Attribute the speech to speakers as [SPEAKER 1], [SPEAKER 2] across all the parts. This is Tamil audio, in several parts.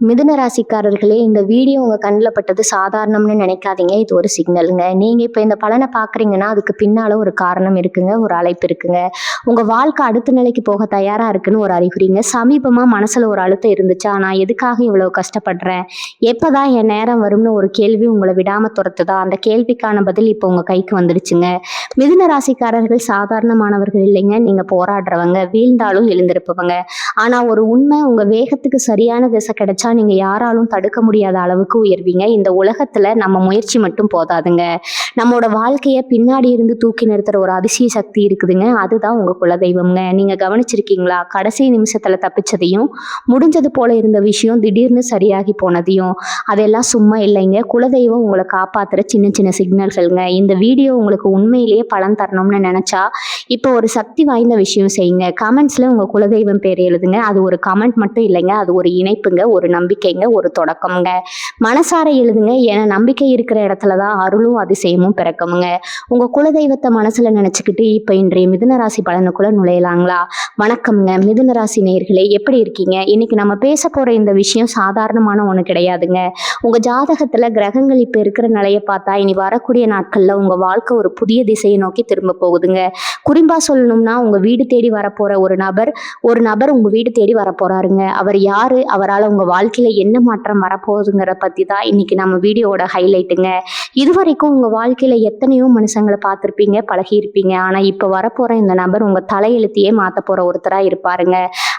[SPEAKER 1] மிதுன ராசிக்காரர்களே, இந்த வீடியோ உங்க கண்ணுல பட்டது சாதாரணம்னு நினைக்காதீங்க. இது ஒரு சிக்னலுங்க. நீங்க இப்ப இந்த பலனை பார்க்குறீங்கன்னா, அதுக்கு பின்னால ஒரு காரணம் இருக்குங்க. ஒரு அழைப்பு இருக்குங்க. உங்க வாழ்க்கை அடுத்த நிலைக்கு போக தயாரா இருக்குன்னு ஒரு அறிகுறிங்க. சமீபமா மனசுல ஒரு அழுத்தம் இருந்துச்சா? நான் எதுக்காக இவ்வளவு கஷ்டப்படுறேன்? எப்பதான் என் நேரம் வரும்னு ஒரு கேள்வி உங்கள விடாம துரத்துதா? அந்த கேள்விக்கான பதில் இப்ப உங்க கைக்கு வந்துடுச்சுங்க. மிதுன ராசிக்காரர்கள் சாதாரணமானவர்கள் இல்லைங்க. நீங்க போராடுறவங்க, வீழ்ந்தாலும் எழுந்திருப்பவங்க. ஆனா ஒரு உண்மை, உங்க வேகத்துக்கு சரியான திசை கிடைச்சா நீங்க யாராலும் தடுக்க முடியாத அளவுக்கு உயர்வீங்க. இந்த உலகத்துல நம்ம முயற்சி மட்டும் போதாதுங்க. நம்மளோட வாழ்க்கைய பின்னாடி இருந்து தூக்கி நிறுத்துற ஒரு அதிசய சக்தி இருக்குதுங்க. அதுதான் உங்க குலதெய்வம்ங்க. நீங்க கவனிச்சிருக்கீங்களா? கடைசி நிமிஷத்துல தப்பிச்சதையும், முடிஞ்சது போல இருந்த விஷயம் திடீர்னு சரியாகி போனதையும். அதெல்லாம் சும்மா இல்லைங்க. குலதெய்வம் உங்களை காப்பாத்துற சின்ன சின்ன சிக்னல்கள்ங்க. இந்த வீடியோ உங்களுக்கு உண்மையிலேயே பலன் தரணும்னு நினைச்சா இப்போ ஒரு சக்தி வாய்ந்த விஷயம் செய்யுங்க. கமெண்ட்ஸ்ல உங்க குலதெய்வம் பேர் எழுதுங்க. அது ஒரு கமெண்ட் மட்டும் இல்லைங்க, அது ஒரு இணைப்புங்க, ஒரு நம்பிக்கைங்க, ஒரு தொடக்கம்ங்க. மனசார எழுதுங்க. ஏன்னா நம்பிக்கை இருக்கிற இடத்துலதான் அருளும் அதிசயமும் பிறக்குமுங்க. உங்க குலதெய்வத்தை மனசுல நினைச்சுக்கிட்டு இப்ப இன்றைய மிதுன ராசி பலனுக்குள்ள நுழையலாங்களா? வணக்கம்ங்க மிதுன ராசி நேயர்களே, எப்படி இருக்கீங்க? இன்னைக்கு நம்ம பேச போற இந்த விஷயம் சாதாரணமான ஒண்ணு கிடையாதுங்க. உங்க ஜாதகத்துல கிரகங்கள் இப்ப இருக்கிற நிலையை பார்த்தா இனி வரக்கூடிய நாட்கள்ல உங்க வாழ்க்கை ஒரு புதிய திசையை நோக்கி திரும்ப போகுதுங்க. குறிப்பா சொல்லணும்னா, உங்க வீடு தேடி வரப்போற ஒரு நபர் உங்க வீடு தேடி வரப்போறாருங்க. அவர் யாரு? அவரால் உங்க வாழ்க்கையில என்ன மாற்றம் வரப்போகுதுங்கிற பத்தி தான் இன்னைக்கு நம்ம வீடியோவோட ஹைலைட்டுங்க. இதுவரைக்கும் உங்க வாழ்க்கையில எத்தனையோ மனுஷங்களை பார்த்துருப்பீங்க, பழகியிருப்பீங்க. ஆனா இப்ப வரப்போற இந்த நபர் உங்க தலையெழுத்தையே மாத்த போற ஒருத்தரா இருப்பாருங்க.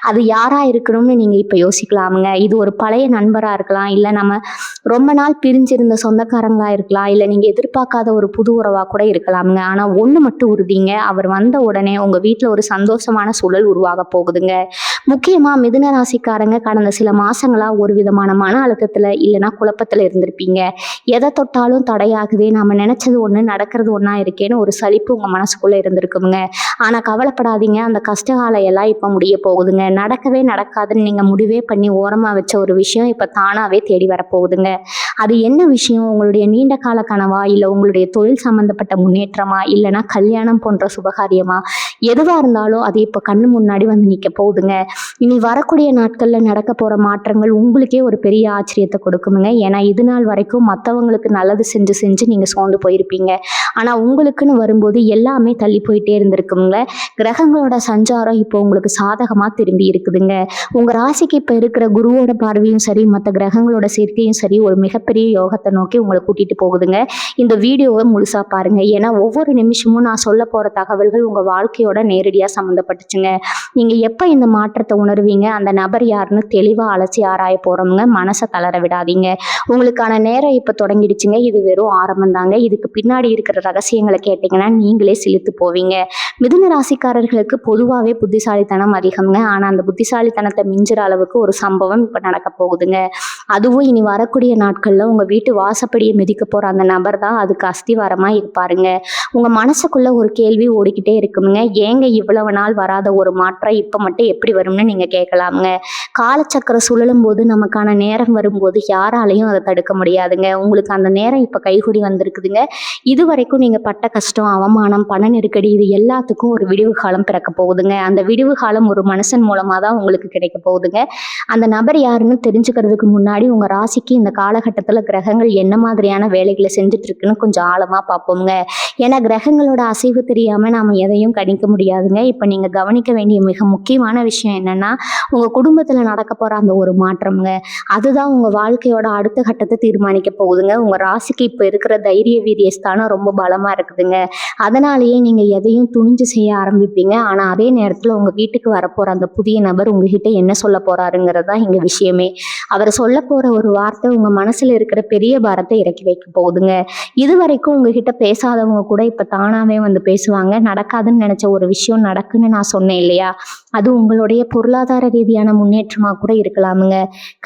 [SPEAKER 1] அது யாரா இருக்கணும்னு நீங்க இப்ப யோசிக்கலாமுங்க. இது ஒரு பழைய நண்பரா இருக்கலாம், இல்ல நம்ம ரொம்ப நாள் பிரிஞ்சிருந்த சொந்தக்காரங்களா இருக்கலாம், இல்ல நீங்க எதிர்பார்க்காத ஒரு புது உறவா கூட இருக்கலாமுங்க. ஆனா ஒண்ணு மட்டும் உறுதிங்க, அவர் வந்த உடனே உங்க வீட்டுல ஒரு சந்தோஷமான சூழல் உருவாக போகுதுங்க. முக்கியமா மிதுன ராசிக்காரங்க கடந்த சில மாசங்களா ஒரு விதமான மன அழுத்தத்துல இல்லைன்னா குழப்பத்துல இருந்திருப்பீங்க. எதை தொட்டாலும் தடையாகுதே, நாம நினைச்சது ஒண்ணு நடக்கிறது ஒண்ணா இருக்கேன்னு ஒரு சலிப்பு உங்க மனசுக்குள்ள இருந்திருக்குங்க. ஆனா கவலைப்படாதீங்க, அந்த கஷ்டகாலம் எல்லாம் இப்ப முடிய போகுதுங்க. நடக்கவே நடக்காதுன்னு நீங்க முடிவே பண்ணி ஓரமா வச்ச ஒரு விஷயம் இப்ப தானாவே தேடி வரப்போகுதுங்க. அது என்ன விஷயம்? உங்களுடைய நீண்ட கால கனவா, இல்ல உங்களுடைய தொழில் சம்பந்தப்பட்ட முன்னேற்றமா, இல்லைன்னா கல்யாணம் போன்ற சுபகாரியமா? எதுவா இருந்தாலும் அது இப்ப கண்ணு முன்னாடி வந்து நிக்க போகுதுங்க. இனி வரக்கூடிய நாட்கள்ல நடக்க போற மாற்றங்கள் உங்களுக்கே ஒரு பெரிய ஆச்சரியத்தை கொடுக்குமுங்க. ஏன்னா இது நாள் வரைக்கும் மற்றவங்களுக்கு நல்லது செஞ்சு செஞ்சு நீங்க சோர்ந்து போயிருப்பீங்க. ஆனா உங்களுக்குன்னு வரும்போது எல்லாமே தள்ளி போயிட்டே இருந்திருக்குங்க. கிரகங்களோட சஞ்சாரம் இப்போ உங்களுக்கு சாதகமா திரும்பி இருக்குதுங்க. உங்க ராசிக்கு இப்ப இருக்கிற குருவோட பார்வையும் சரி, மற்ற கிரகங்களோட சேர்க்கையும் சரி, ஒரு மிகப்பெரிய யோகத்தை நோக்கி உங்களை கூட்டிட்டு போகுதுங்க. இந்த வீடியோவை முழுசா பாருங்க. ஏன்னா ஒவ்வொரு நிமிஷமும் நான் சொல்ல போற தகவல்கள் உங்க வாழ்க்கையோட நேரடியா சம்மந்தப்பட்டுச்சுங்க. நீங்க எப்ப இந்த மாற்றத்தை உணர்வீங்க, அந்த நபர் யாருன்னு தெளிவா அலசி ஆராய போறோம்ங்க. மனசை தளர விடாதீங்க. உங்களுக்கான நேரம் இப்ப தொடங்கிடுச்சுங்க. இது வெறும் ஆரம்பம் தாங்க. இதுக்கு பின்னாடி இருக்கிற ரகசியங்களை கேட்டீங்கன்னா நீங்களே சிலிர்த்து போவீங்க. மிதுன ராசிக்காரர்களுக்கு பொதுவாகவே புத்திசாலித்தனம் அதிகம்ங்க. ஆனா அந்த புத்திசாலித்தனத்தை மிஞ்சுற அளவுக்கு ஒரு சம்பவம் இப்ப நடக்க போகுதுங்க. அதுவும் இனி வரக்கூடிய நாட்கள்ல உங்க வீட்டு வாசப்படியை மிதிக்க போற அந்த நபர் தான் அதுக்கு அஸ்திவாரமா இருப்பாருங்க. உங்க மனசுக்குள்ள ஒரு கேள்வி ஓடிக்கிட்டே இருக்குமுங்க. ஏங்க இவ்வளவு நாள் வராத ஒரு மாற்றம் இப்ப மட்டும் எப்படி வரும்னு நீங்க கேட்கலாமுங்க. காலச்சக்கரம் சுழலும் போது நமக்கான நேரம் வரும்போது யாராலையும் அதை தடுக்க முடியாதுங்க. உங்களுக்கு அந்த நேரம் இப்ப கைகூடி வந்திருக்குதுங்க. இது வரைக்கும் நீங்க பட்ட கஷ்டம், அவமானம், பண நெருக்கடி, இது எல்லாத்துக்கும் ஒரு விடிவு காலம் பிறக்க போகுதுங்க. அந்த விடிவு காலம் ஒரு மனுஷன் மூலமா தான் உங்களுக்கு கிடைக்க போகுதுங்க. அந்த நபர் யாருன்னு தெரிஞ்சுக்கிறதுக்கு முன்னாடி உங்க ராசிக்கு இந்த காலகட்டத்துல கிரகங்கள் என்ன மாதிரியான வேலைகளை செஞ்சுட்டு இருக்குன்னு கொஞ்சம் ஆழமா பார்ப்போங்க. ஏன்னா கிரகங்களோட அசைவு தெரியாம நாம எதையும் கணிக்க முடியாதுங்க. இப்ப நீங்க கவனிக்க வேண்டிய மிக முக்கியமான விஷயம் என்னன்னா, உங்க குடும்பத்துல நடக்க போற அந்த ஒரு மாற்றம்ங்க. அதுதான் உங்க வாழ்க்கையோட அடுத்த கட்டத்தை தீர்மானிக்க போகுதுங்க. உங்க ராசிக்கு இப்ப இருக்கிற தைரிய வீரிய ஸ்தானம் ரொம்ப பலமா இருக்குதுங்க. அதனாலேயே நீங்க எதையும் துணிஞ்சு செய்ய ஆரம்பிப்பீங்க. ஆனா அதே நேரத்துல உங்க வீட்டுக்கு வரப்போற அந்த புதிய நபர் உங்ககிட்ட என்ன சொல்ல போறாருங்கிறது தான் இங்க விஷயமே. அவர் சொல்ல போற ஒரு வார்த்தை உங்க மனசுல இருக்கிற பெரிய பாரத்தை இறக்கி வைக்க போகுதுங்க. இது வரைக்கும் உங்ககிட்ட பேசாதவங்க கூட இப்ப தானாவே வந்து பேசுவாங்க. நடக்காதுன்னு நினைச்ச ஒரு விஷயம் நடக்குன்னு நான் சொன்னேன் இல்லையா? அது உங்களுடைய பொருளாதார ரீதியான முன்னேற்றமா கூட இருக்கலாமுங்க.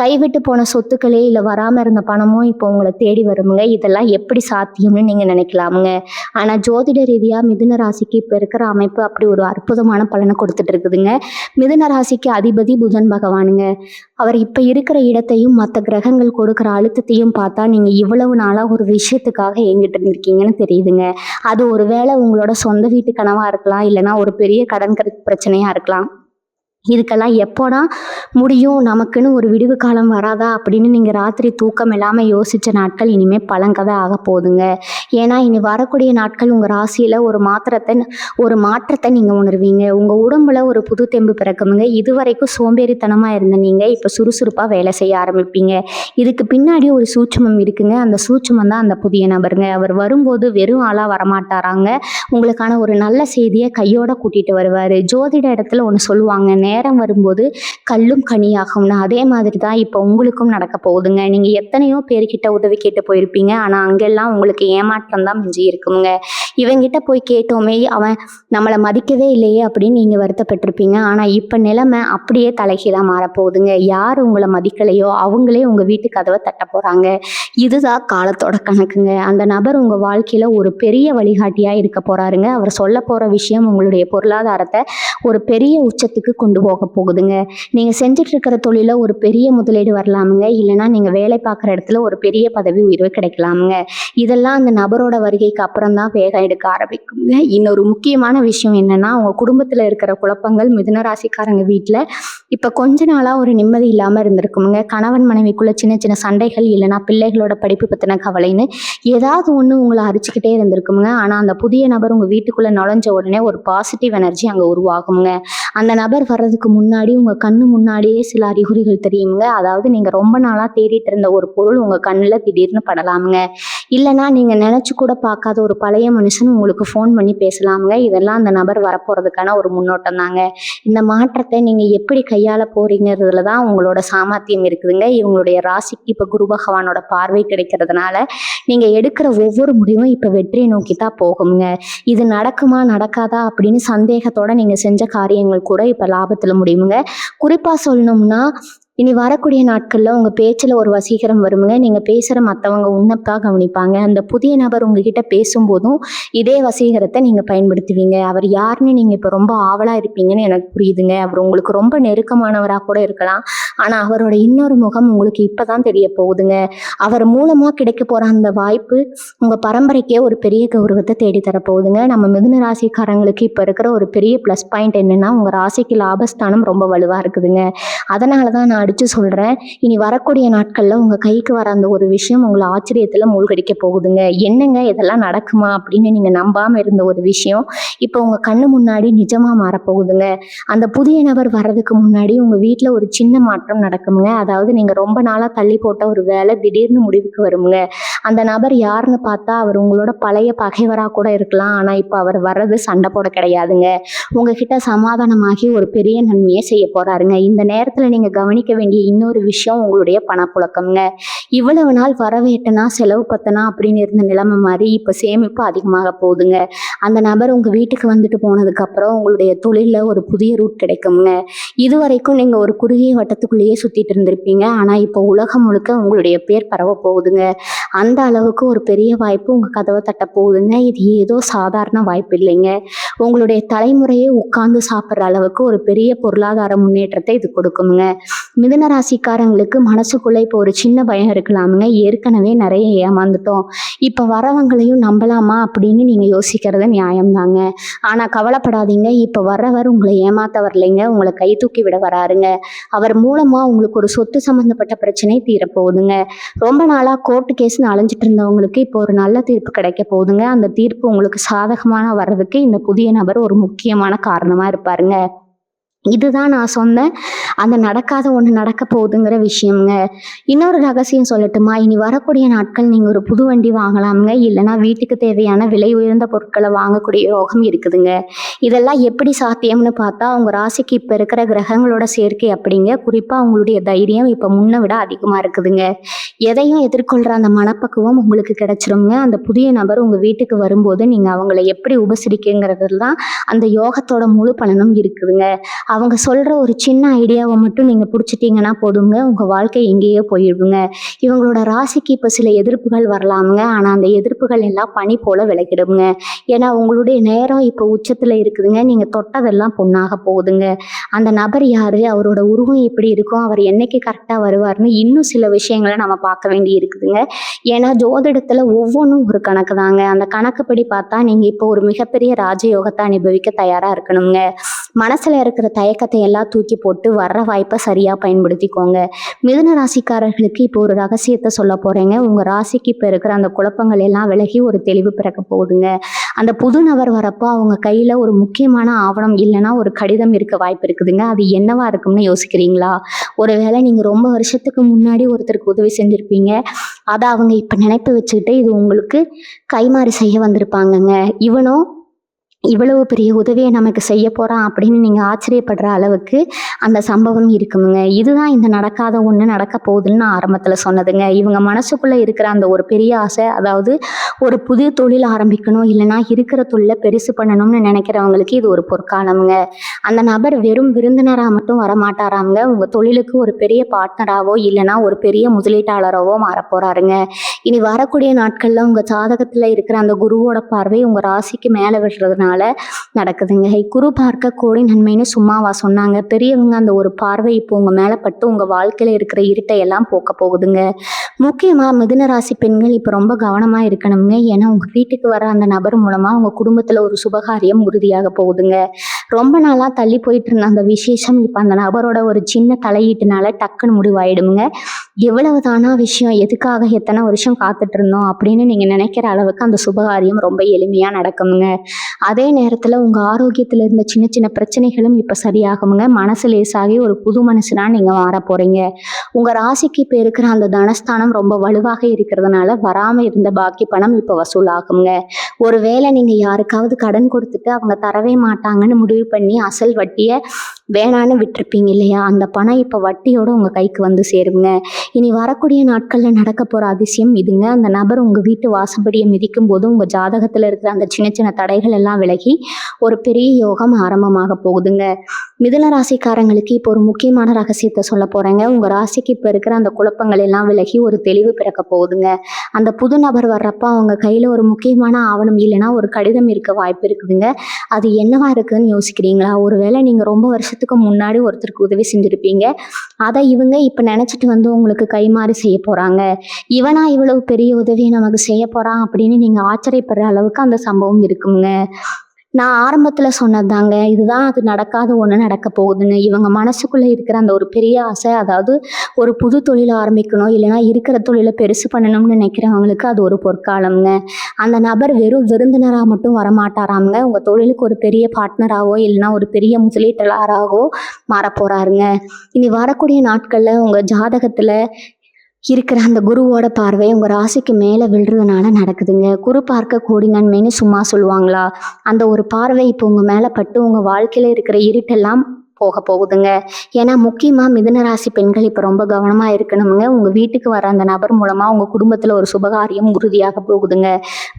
[SPEAKER 1] கைவிட்டு போன சொத்துக்களே இல்ல வராம இருந்த பணமும் இப்போ உங்களை தேடி வருமுங்க. இதெல்லாம் எப்படி சாத்தியம்னு நீங்க நினைக்கலாமுங்க. ஆனா ஜோதிட ரீதியா மிதுன ராசிக்கு இப்ப இருக்கிற அமைப்பு அப்படி ஒரு அற்புதமான பலனை கொடுத்துட்டு இருக்குதுங்க. மிதுன ராசிக்கு அதிபதி புதன் பகவானுங்க. அவர் இப்ப இருக்கிற இடத்தையும் மற்ற கிரகங்கள் கொடுக்குற அழுத்தத்தையும் பார்த்தா நீங்க இவ்வளவு நாளா ஒரு விஷயத்துக்காக ஏங்கிட்டு இருந்திருக்கீங்கன்னு தெரியுதுங்க. அது ஒருவேளை உங்களோட சொந்த வீட்டு கனவா இருக்கலாம், இல்லைன்னா ஒரு பெரிய கடன் பிரச்சனையா இருக்கலாம். இதுக்கெல்லாம் எப்போடா முடியும், நமக்குன்னு ஒரு விடிவு காலம் வராதா அப்படின்னு நீங்கள் ராத்திரி தூக்கம் இல்லாமல் யோசித்த நாட்கள் இனிமேல் பழங்கதை ஆக போகுதுங்க. ஏன்னா இனி வரக்கூடிய நாட்கள் உங்கள் ராசியில் ஒரு மாற்றத்தை நீங்கள் உணர்வீங்க. உங்கள் உடம்புல ஒரு புது தெம்பு பிறக்குமுங்க. இதுவரைக்கும் சோம்பேறித்தனமாக இருந்த நீங்கள் இப்போ சுறுசுறுப்பாக வேலை செய்ய ஆரம்பிப்பீங்க. இதுக்கு பின்னாடி ஒரு சூட்சுமம் இருக்குங்க. அந்த சூட்சுமம் தான் அந்த புதிய நபருங்க. அவர் வரும்போது வெறும் ஆளாக வரமாட்டாராங்க. உங்களுக்கான ஒரு நல்ல செய்தியை கையோட கூட்டிகிட்டு வருவார். ஜோதிட இடத்துல ஒன்று சொல்லுவாங்க, நேரம் வரும்போது கல்லும் கனியாகும்னு. அதே மாதிரி தான் இப்போ உங்களுக்கும் நடக்க போகுதுங்க. நீங்கள் எத்தனையோ பேர்கிட்ட உதவி கேட்டு போயிருப்பீங்க. ஆனால் அங்கெல்லாம் உங்களுக்கு ஏமாற்றம் தான் மிஞ்சி இருக்குங்க. இவங்கிட்ட போய் கேட்டோமே, அவன் நம்மளை மதிக்கவே இல்லையே அப்படின்னு நீங்கள் வருத்தப்பட்டிருப்பீங்க. ஆனால் இப்போ நிலைமை அப்படியே தலைகீழாக மாறப்போகுதுங்க. யார் உங்களை மதிக்கலையோ அவங்களே உங்கள் வீட்டு கதவை தட்ட போகிறாங்க. இதுதான் காலத்தோட கணக்குங்க. அந்த நபர் உங்கள் வாழ்க்கையில் ஒரு பெரிய வழிகாட்டியாக இருக்க போகிறாருங்க. அவர் சொல்ல போகிற விஷயம் உங்களுடைய பொருளாதாரத்தை ஒரு பெரிய உச்சத்துக்கு கொண்டு போக போகுதுங்க. நீங்கள் செஞ்சுட்டு இருக்கிற தொழிலில் ஒரு பெரிய முதலீடு வரலாமுங்க. இல்லைனா நீங்கள் வேலை பார்க்குற இடத்துல ஒரு பெரிய பதவி உயர்வு கிடைக்கலாமுங்க. இதெல்லாம் அந்த நபரோட வருகைக்கு அப்புறம் தான் வேகம் எடுக்க ஆரம்பிக்குங்க. இன்னொரு முக்கியமான விஷயம் என்னென்னா, உங்கள் குடும்பத்தில் இருக்கிற குழப்பங்கள் மிதுன ராசிக்காரங்க வீட்டில் இப்போ கொஞ்ச நாளாக ஒரு நிம்மதி இல்லாமல் இருந்திருக்குமுங்க. கணவன் மனைவிக்குள்ளே சின்ன சின்ன சண்டைகள், இல்லைனா பிள்ளைகளோட படிப்பு பற்றின கவலைன்னு ஏதாவது ஒன்று உங்களை அரிச்சுக்கிட்டே இருந்திருக்குமுங்க. ஆனால் அந்த புதிய நபர் உங்கள் வீட்டுக்குள்ளே நுழைஞ்ச உடனே ஒரு பாசிட்டிவ் எனர்ஜி அங்கே உருவாகுங்க. அந்த நபர் வர்றதுக்கு முன்னாடி உங்கள் கண்ணு முன்னாடியே சில அறிகுறிகள் தெரியுங்க. அதாவது நீங்கள் ரொம்ப நாளாக தேடிட்டு இருந்த ஒரு பொருள் உங்கள் கண்ணில் திடீர்னு படலாமுங்க. இல்லைனா நீங்கள் நினச்சி கூட பார்க்காத ஒரு பழைய மனுஷன் உங்களுக்கு ஃபோன் பண்ணி பேசலாமுங்க. இதெல்லாம் அந்த நபர் வரப்போகிறதுக்கான ஒரு முன்னோட்டம் தாங்க. இந்த மாற்றத்தை நீங்கள் எப்படி கையாள போறீங்கிறதுல தான் உங்களோட சாமர்த்தியம் இருக்குதுங்க. இவங்களுடைய ராசிக்கு இப்போ குரு பகவானோட பார்வை கிடைக்கிறதுனால நீங்கள் எடுக்கிற ஒவ்வொரு முடிவும் இப்போ வெற்றியை நோக்கி தான் போகுங்க. இது நடக்குமா நடக்காதா அப்படின்னு சந்தேகத்தோட நீங்கள் செஞ்ச காரியங்கள் கூட இப்போ லாபத்தில் முடியுங்க. குறிப்பாக சொல்லணும்னா, இனி வரக்கூடிய நாட்களில் உங்கள் பேச்சில் ஒரு வசீகரம் வருமுங்க. நீங்கள் பேசுகிற மற்றவங்க உன்னப்பாக கவனிப்பாங்க. அந்த புதிய நபர் உங்ககிட்ட பேசும்போதும் இதே வசீகரத்தை நீங்கள் பயன்படுத்துவீங்க. அவர் யாருன்னு நீங்கள் இப்போ ரொம்ப ஆவலாக இருப்பீங்கன்னு எனக்கு புரியுதுங்க. அவர் உங்களுக்கு ரொம்ப நெருக்கமானவராக கூட இருக்கலாம். ஆனால் அவரோட இன்னொரு முகம் உங்களுக்கு இப்போ தான் தெரிய போகுதுங்க. அவர் மூலமாக கிடைக்க போகிற அந்த வாய்ப்பு உங்கள் பரம்பரைக்கே ஒரு பெரிய கௌரவத்தை தேடித்தரப்போகுதுங்க. நம்ம மிதுன ராசிக்காரங்களுக்கு இப்போ இருக்கிற ஒரு பெரிய ப்ளஸ் பாயிண்ட் என்னென்னா, உங்கள் ராசிக்கு லாபஸ்தானம் ரொம்ப வலுவாக இருக்குதுங்க. அதனால தான் நான் அடித்து சொல்கிறேன், இனி வரக்கூடிய நாட்களில் உங்கள் கைக்கு வர அந்த ஒரு விஷயம் உங்களை ஆச்சரியத்தில் மூழ்கடிக்க போகுதுங்க. என்னங்க இதெல்லாம் நடக்குமா அப்படின்னு நீங்கள் நம்பாமல் இருந்த ஒரு விஷயம் இப்போ உங்கள் கண்ணு முன்னாடி நிஜமாக மாறப்போகுதுங்க. அந்த புதிய நபர் வர்றதுக்கு முன்னாடி உங்கள் வீட்டில் ஒரு சின்ன மாற்றம் நடக்குமுங்க. அதாவது நீங்கள் ரொம்ப நாளாக தள்ளி போட்ட ஒரு வேலை திடீர்னு முடிவுக்கு வருமுங்க. அந்த நபர் யாருன்னு பார்த்தா அவர் உங்களோட பழைய பகைவராக கூட இருக்கலாம். ஆனால் இப்போ அவர் வர்றது சண்டை போட கிடையாதுங்க. உங்ககிட்ட சமாதானமாகி ஒரு பெரிய நன்மையை செய்ய போகிறாருங்க. இந்த நேரத்தில் நீங்கள் கவனிக்க வேண்டிய இன்னொரு விஷயம் உங்களுடைய பணப்புழக்கம்ங்க. இவ்வளவு நாள் வரவேட்டனா செலவு பத்தனா அப்படின்னு இருந்த நிலைமை மாதிரி இப்போ சேமிப்பு அதிகமாக போகுதுங்க. அந்த நபர் உங்கள் வீட்டுக்கு வந்துட்டு போனதுக்கப்புறம் உங்களுடைய தொழிலில் ஒரு புதிய ரூட் கிடைக்குங்க. இது வரைக்கும் நீங்கள் ஒரு குறுகிய வட்டத்துக்குள்ளேயே சுற்றிட்டு இருந்திருப்பீங்க. ஆனால் இப்போ உலகம் முழுக்க உங்களுடைய பேர் பரவ போகுதுங்க. அந்த அளவுக்கு ஒரு பெரிய வாய்ப்பு உங்கள் கதவை தட்ட போகுதுங்க. இது ஏதோ சாதாரண வாய்ப்பு இல்லைங்க. உங்களுடைய தலைமுறையே உட்கார்ந்து சாப்பிட்ற அளவுக்கு ஒரு பெரிய பொருளாதார முன்னேற்றத்தை இது கொடுக்குங்க. மிதுன ராசிக்காரங்களுக்கு மனசுக்குள்ளே இப்போ ஒரு சின்ன பயம் இருக்கலாமுங்க. ஏற்கனவே நிறைய ஏமாந்துட்டோம், இப்போ வரவங்களையும் நம்பலாமா அப்படின்னு நீங்கள் யோசிக்கிறது நியாயம்தாங்க. ஆனால் கவலைப்படாதீங்க, இப்போ வர்றவர் உங்களை ஏமாத்த வரலைங்க, உங்களை கை தூக்கி விட வராருங்க. அவர் மூலமாக உங்களுக்கு ஒரு சொத்து சம்மந்தப்பட்ட பிரச்சனை தீரப்போகுதுங்க. ரொம்ப நாளாக கோர்ட்டு கேஸ்ன்னு அலைஞ்சிட்டு இருந்தவங்களுக்கு இப்போ ஒரு நல்ல தீர்ப்பு கிடைக்க போகுதுங்க. அந்த தீர்ப்பு உங்களுக்கு சாதகமான வர்றதுக்கு இந்த புதிய நபர் ஒரு முக்கியமான காரணமாக இருப்பாருங்க. இதுதான் நான் சொன்னேன், அந்த நடக்காத ஒன்று நடக்க போகுதுங்கிற விஷயம்ங்க. இன்னொரு ரகசியம் சொல்லட்டுமா? இனி வரக்கூடிய நாட்கள் நீங்கள் ஒரு புது வண்டி வாங்கலாமுங்க. இல்லைனா வீட்டுக்கு தேவையான விலை உயர்ந்த பொருட்களை வாங்கக்கூடிய யோகம் இருக்குதுங்க. இதெல்லாம் எப்படி சாத்தியம்னு பார்த்தா, உங்கள் ராசிக்கு இப்போ இருக்கிற கிரகங்களோட சேர்க்கை அப்படிங்க. குறிப்பாக உங்களுடைய தைரியம் இப்போ முன்னை விட அதிகமாக இருக்குதுங்க. எதையும் எதிர்கொள்கிற அந்த மனப்பக்குவம் உங்களுக்கு கிடைச்சிருங்க. அந்த புதிய நபர் உங்கள் வீட்டுக்கு வரும்போது நீங்கள் அவங்கள எப்படி உபசரிக்குங்கிறதுல தான் அந்த யோகத்தோட முழு பலனும் இருக்குதுங்க. அவங்க சொல்கிற ஒரு சின்ன ஐடியாவை மட்டும் நீங்கள் பிடிச்சிட்டிங்கன்னா போதுங்க, உங்கள் வாழ்க்கை எங்கேயோ போயிடுங்க. இவங்களோட ராசிக்கு இப்போ சில எதிர்ப்புகள் வரலாமுங்க. ஆனால் அந்த எதிர்ப்புகள் எல்லாம் பனி போல் விளக்கிடுங்க. ஏன்னா உங்களுடைய நேரம் இப்போ உச்சத்தில் இருக்குதுங்க. நீங்கள் தொட்டதெல்லாம் பொண்ணாக போகுதுங்க. அந்த நபர் யார், அவரோட உருவம் எப்படி இருக்கும், அவர் என்னைக்கு கரெக்டாக வருவார்னு இன்னும் சில விஷயங்களை நம்ம பார்க்க வேண்டி இருக்குதுங்க. ஏன்னா ஜோதிடத்தில் ஒவ்வொன்றும் ஒரு கணக்கு தாங்க. அந்த கணக்குப்படி பார்த்தா நீங்கள் இப்போ ஒரு மிகப்பெரிய ராஜயோகத்தை அனுபவிக்க தயாராக இருக்கணுங்க. மனசில் இருக்கிற தயக்கத்தை எல்லாம் தூக்கி போட்டு வர்ற வாய்ப்பை சரியாக பயன்படுத்திக்கோங்க. மிதுன ராசிக்காரர்களுக்கு இப்போ ஒரு ரகசியத்தை சொல்ல போகிறேங்க. உங்கள் ராசிக்கு இப்போ இருக்கிற அந்த குழப்பங்கள் எல்லாம் விலகி ஒரு தெளிவு பிறக்க போகுதுங்க. அந்த புது நபர் வரப்போ அவங்க கையில் ஒரு முக்கியமான ஆவணம் இல்லைன்னா ஒரு கடிதம் இருக்க வாய்ப்பு இருக்குதுங்க. அது என்னவா இருக்கும்னு யோசிக்கிறீங்களா? ஒருவேளை நீங்கள் ரொம்ப வருஷத்துக்கு முன்னாடி ஒருத்தருக்கு உதவி செஞ்சுருப்பீங்க. அதை அவங்க இப்போ நினைப்பு வச்சுக்கிட்டு இது உங்களுக்கு கைமாறி செய்ய வந்திருப்பாங்கங்க. இவ்வளவு பெரிய உதவியை நமக்கு செய்ய போகிறான் அப்படின்னு நீங்கள் ஆச்சரியப்படுற அளவுக்கு அந்த சம்பவம் இருக்குங்க. இதுதான் இந்த நடக்காத ஒன்று நடக்க போகுதுன்னு நான் ஆரம்பத்தில் சொன்னதுங்க. இவங்க மனசுக்குள்ளே இருக்கிற அந்த ஒரு பெரிய ஆசை, அதாவது ஒரு புது தொழில் ஆரம்பிக்கணும் இல்லைன்னா இருக்கிற தொழிலை பெருசு பண்ணணும்னு நினைக்கிறவங்களுக்கு இது ஒரு பொற்காலமுங்க. அந்த நபர் வெறும் விருந்தினராக மட்டும் வரமாட்டாராங்க. உங்கள் தொழிலுக்கு ஒரு பெரிய பார்ட்னராகவோ இல்லைன்னா ஒரு பெரிய முதலீட்டாளராகவோ மாறப்போறாருங்க. இனி வரக்கூடிய நாட்களில் உங்கள் ஜாதகத்தில் இருக்கிற அந்த குருவோட பார்வை உங்கள் ராசிக்கு மேலே விடுறதுனால நடக்குதுங்க. குரு பார்க்க கோடி நன்மைன்னு சும்மாவா சொன்னாங்க? பெரியவங்க அந்த ஒரு பார்வை இப்போ உங்க மேல பட்டு உங்க வாழ்க்கையில இருக்கிற இருட்டை எல்லாம் போக்க போகுதுங்க. முக்கியமா மிதுன ராசி பெண்கள் இப்ப ரொம்ப கவனமா இருக்கணுங்க. ஏன்னா உங்க வீட்டுக்கு வர அந்த நபர் மூலமா உங்க குடும்பத்துல ஒரு சுபகாரியம் உறுதியாக போகுதுங்க. ரொம்ப நாளா தள்ளி போயிட்டு இருந்த அந்த விசேஷம் இப்ப அந்த நபரோட ஒரு சின்ன தலையீட்டுனால டக்குன்னு முடிவாயிடுங்க. எவ்வளவு தானா விஷயம், எதுக்காக எத்தனை வருஷம் காத்துட்டு இருந்தோம் அப்படின்னு நீங்க நினைக்கிற அளவுக்கு அந்த சுபகாரியம் ரொம்ப எளிமையா நடக்குங்க. அதே நேரத்தில் உங்கள் ஆரோக்கியத்தில் இருந்த சின்ன சின்ன பிரச்சனைகளும் இப்போ சரியாகுங்க. மனசு லேசாகி ஒரு புது மனசுனா நீங்கள் மாற போகிறீங்க. உங்கள் ராசிக்கு இப்போ இருக்கிற அந்த தனஸ்தானம் ரொம்ப வலுவாக இருக்கிறதுனால வராமல் இருந்த பாக்கி பணம் இப்போ வசூலாகுங்க. ஒருவேளை நீங்கள் யாருக்காவது கடன் கொடுத்துட்டு அவங்க தரவே மாட்டாங்கன்னு முடிவு பண்ணி அசல் வட்டியை வேணான்னு விட்டுருப்பீங்க இல்லையா, அந்த பணம் இப்போ வட்டியோடு உங்கள் கைக்கு வந்து சேருங்க. இனி வரக்கூடிய நாட்களில் நடக்க போகிற அதிசயம் இதுங்க. அந்த நபர் உங்கள் வீட்டு வாசப்படியை மிதிக்கும் போது உங்கள் ஜாதகத்தில் இருக்கிற அந்த சின்ன சின்ன தடைகள் எல்லாம் விலகி ஒரு பெரிய யோகம் ஆரம்பமாக போகுதுங்க. மிதுன ராசிக்காரங்களுக்கு இப்போ ஒரு முக்கியமான ரகசியத்தை சொல்ல போகிறேங்க. உங்கள் ராசிக்கு இப்போ இருக்கிற அந்த குழப்பங்கள் எல்லாம் விலகி ஒரு தெளிவு பிறக்க போகுதுங்க. அந்த புது நபர் வர்றப்ப அவங்க கையில் ஒரு முக்கியமான ஆவணம் இல்லைன்னா ஒரு கடிதம் இருக்க வாய்ப்பு இருக்குதுங்க. அது என்னவா இருக்குதுன்னு யோசிக்கிறீங்களா? ஒருவேளை நீங்கள் ரொம்ப வருஷத்துக்கு முன்னாடி ஒருத்தருக்கு உதவி செஞ்சுருப்பீங்க. அதை இவங்க இப்போ நினச்சிட்டு வந்து உங்களுக்கு கைமாறி செய்ய போகிறாங்க. இவனா இவ்வளவு பெரிய உதவியை நமக்கு செய்ய போகிறான் அப்படின்னு நீங்கள் ஆச்சரியப்படுற அளவுக்கு அந்த சம்பவம் இருக்குங்க. நான் ஆரம்பத்தில் சொன்னதாங்க, இதுதான் அது நடக்காத ஒன்று நடக்க போகுதுன்னு. இவங்க மனசுக்குள்ளே இருக்கிற அந்த ஒரு பெரிய ஆசை, அதாவது ஒரு புது தொழிலை ஆரம்பிக்கணும் இல்லைன்னா இருக்கிற தொழிலை பெருசு பண்ணணும்னு நினைக்கிறவங்களுக்கு அது ஒரு பொற்காலம்ங்க. அந்த நபர் வெறும் விருந்தினராக மட்டும் வரமாட்டாராங்க. உங்கள் தொழிலுக்கு ஒரு பெரிய பார்ட்னராகவோ இல்லைன்னா ஒரு பெரிய முதலீட்டாளராகவோ மாறப்போறாருங்க. இனி வரக்கூடிய நாட்களில் உங்கள் ஜாதகத்தில் இருக்கிற அந்த குருவோட பார்வை உங்கள் ராசிக்கு மேலே விழுறதுனால நடக்குதுங்க. குரு பார்க்க கோடி நன்மைன்னு சும்மா சொல்லுவாங்களா? அந்த ஒரு பார்வை இப்போ உங்கள் மேலே பட்டு உங்கள் வாழ்க்கையில் இருக்கிற இருட்டெல்லாம் போக போகுதுங்க. ஏன்னா முக்கியமாக மிதுன ராசி பெண்கள் இப்போ ரொம்ப கவனமாக இருக்கணுங்க. உங்கள் வீட்டுக்கு வர அந்த நபர் மூலமாக உங்கள் குடும்பத்தில் ஒரு சுபகாரியம் உறுதியாக போகுதுங்க.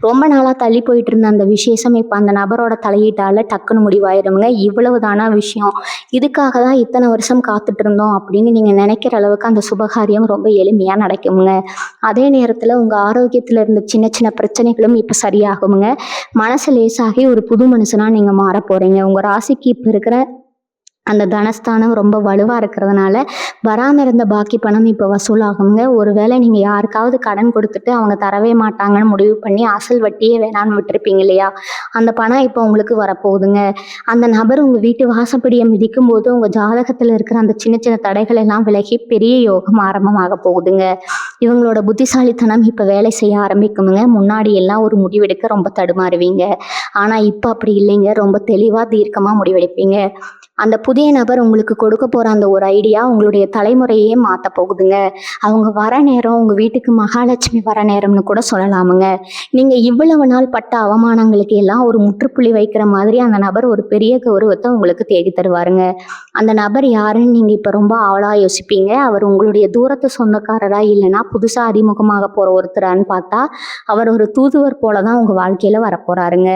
[SPEAKER 1] ரொம்ப நாளாக தள்ளி போயிட்டு இருந்த அந்த விசேஷம் இப்போ அந்த நபரோட தலையீட்டால் டக்குன்னு முடிவாயிருங்க. இவ்வளவு தானா விஷயம், இதுக்காக தான் இத்தனை வருஷம் காத்துட்டு இருந்தோம் அப்படின்னு நீங்கள் நினைக்கிற அளவுக்கு அந்த சுபகாரியம் ரொம்ப எளிமையாக நடக்குங்க. அதே நேரத்தில் உங்கள் ஆரோக்கியத்தில் இருந்த சின்ன சின்ன பிரச்சனைகளும் இப்போ சரியாகுங்க. மனசு லேசாகி ஒரு புது மனுஷனாக நீங்கள் மாற போகிறீங்க. உங்கள் ராசிக்கு இப்போ இருக்கிற அந்த தனஸ்தானம் ரொம்ப வலுவாக இருக்கிறதுனால வராமல் இருந்த பாக்கி பணம் இப்போ வசூலாகுங்க. ஒருவேளை நீங்கள் யாருக்காவது கடன் கொடுத்துட்டு அவங்க தரவே மாட்டாங்கன்னு முடிவு பண்ணி அசல் வட்டியே வேணான்னு விட்டுருப்பீங்க இல்லையா, அந்த பணம் இப்போ உங்களுக்கு வரப்போகுதுங்க. அந்த நபர் உங்கள் வீட்டு வாசப்படியை மிதிக்கும் போது உங்கள் ஜாதகத்தில் இருக்கிற அந்த சின்ன சின்ன தடைகள் எல்லாம் விலகி பெரிய யோகம் ஆரம்பமாக போகுதுங்க. இவங்களோட புத்திசாலித்தனம் இப்போ வேலை செய்ய ஆரம்பிக்குங்க. முன்னாடி எல்லாம் ஒரு முடிவெடுக்க ரொம்ப தடுமாறுவீங்க. ஆனால் இப்போ அப்படி இல்லைங்க. ரொம்ப தெளிவாக தீர்க்கமாக முடிவெடுப்பீங்க. அந்த புதிய நபர் உங்களுக்கு கொடுக்க போகிற அந்த ஒரு ஐடியா உங்களுடைய தலைமுறையே மாற்ற போகுதுங்க. அவங்க வர நேரம் உங்கள் வீட்டுக்கு மகாலட்சுமி வர நேரம்னு கூட சொல்லலாமுங்க. நீங்கள் இவ்வளவு நாள் பட்ட அவமானங்களுக்கு எல்லாம் ஒரு முற்றுப்புள்ளி வைக்கிற மாதிரி அந்த நபர் ஒரு பெரிய கௌரவத்தை உங்களுக்கு தேடி தருவாருங்க. அந்த நபர் யாருன்னு நீங்கள் இப்போ ரொம்ப ஆவலாக யோசிப்பீங்க. அவர் உங்களுடைய தூரத்து சொந்தக்காரரா இல்லைன்னா புதுசாக அறிமுகமாக போகிற ஒருத்தரான்னு பார்த்தா அவர் ஒரு தூதுவர் போல தான் உங்கள் வாழ்க்கையில் வரப்போகிறாருங்க.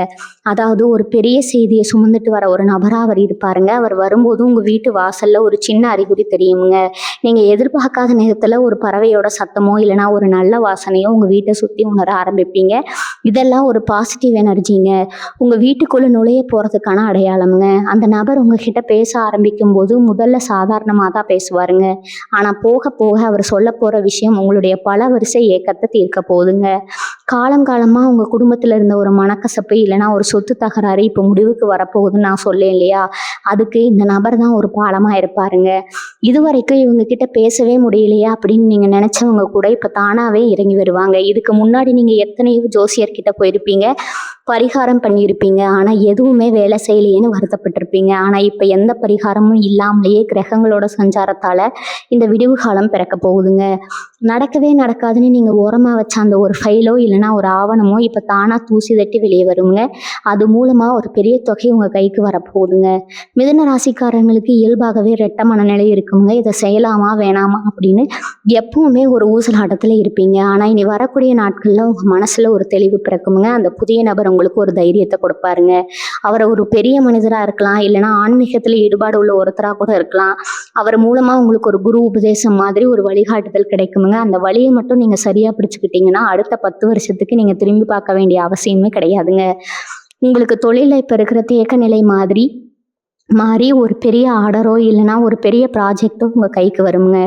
[SPEAKER 1] அதாவது ஒரு பெரிய செய்தியை சுமந்துட்டு வர ஒரு நபராக அவர் இருப்பாருங்க. அவர் வரும்போது உங்கள் வீட்டு வாசலில் ஒரு சின்ன அறிகுறி தெரியுங்க. நீங்கள் எதிர்பார்க்காத நேரத்தில் ஒரு பறவையோட சத்தமோ இல்லைனா ஒரு நல்ல வாசனையோ உங்கள் வீட்டை சுற்றி உணர ஆரம்பிப்பீங்க. இதெல்லாம் ஒரு பாசிட்டிவ் எனர்ஜிங்க. உங்கள் வீட்டுக்குள்ளே நுழைய போகிறதுக்கான அடையாளமுங்க. அந்த நபர் உங்ககிட்ட பேச ஆரம்பிக்கும் போது முதல்ல சாதாரணமாக தான் பேசுவாருங்க. ஆனால் போக போக அவர் சொல்ல போகிற விஷயம் உங்களுடைய பல வரிசை ஏக்கத்தை தீர்க்க போகுதுங்க. காலங்காலமாக உங்கள் குடும்பத்தில் இருந்த ஒரு மனக்கசப்பு இல்லைனா ஒரு சொத்து தகராறு இப்போ முடிவுக்கு வரப்போகுதுன்னு நான் சொல்லேன் இல்லையா, அதுக்கு கடக்கிறதுக்கு இந்த நபர் தான் ஒரு பாலமா இருப்பாருங்க. இதுவரைக்கும் இவங்க கிட்ட பேசவே முடியலையா அப்படின்னு நீங்க நினைச்சவங்க கூட இப்ப தானாவே இறங்கி வருவாங்க. இதுக்கு முன்னாடி நீங்க எத்தனையோ ஜோசியர்கிட்ட போயிருப்பீங்க, பரிகாரம் பண்ணியிருப்பீங்க. ஆனா எதுவுமே வேலை செய்யலையேன்னு வருத்தப்பட்டிருப்பீங்க. ஆனா இப்ப எந்த பரிகாரமும் இல்லாமலேயே கிரகங்களோட சஞ்சாரத்தால இந்த விடிவு காலம் பிறக்க போகுதுங்க. நடக்கவே நடக்காதுன்னு நீங்க ஓரமா வச்ச அந்த ஒரு ஃபைலோ இல்லைன்னா ஒரு ஆவணமோ இப்ப தானா தூசி தட்டி வெளியே வருங்க. அது மூலமா ஒரு பெரிய தொகை உங்க கைக்கு வரப்போகுதுங்க. மிதுன ராசிக்காரங்களுக்கு இயல்பாகவே ரெட்ட மனநிலை இருக்குங்க. இதை செய்யலாமா வேணாமா அப்படின்னு எப்பவுமே ஒரு ஊசலாட்டத்துல இருப்பீங்க. ஆனா இனி வரக்கூடிய நாட்கள்ல உங்க மனசுல ஒரு தெளிவு பிறக்குங்க. அந்த புதிய நபர் உங்களுக்கு ஒரு தைரியத்தை கொடுப்பாருங்க. அவரை ஒரு பெரிய மனிதரா இருக்கலாம், இல்லைன்னா ஆன்மீகத்துல ஈடுபாடு உள்ள ஒருத்தரா கூட இருக்கலாம். அவர் மூலமா உங்களுக்கு ஒரு குரு உபதேசம் மாதிரி ஒரு வழிகாட்டுதல் கிடைக்குங்க. அந்த வழியை மட்டும் நீங்க சரியா பிடிச்சுக்கிட்டீங்கன்னா அடுத்த 10 வருஷத்துக்கு நீங்க திரும்பி பார்க்க வேண்டிய அவசியமே கிடையாதுங்க. உங்களுக்கு தொழில இப்ப இருக்கிற தேக்க நிலை மாதிரி மாறி ஒரு பெரிய ஆர்டரோ இல்லைன்னா ஒரு பெரிய ப்ராஜெக்டோ உங்கள் கைக்கு வருங்க.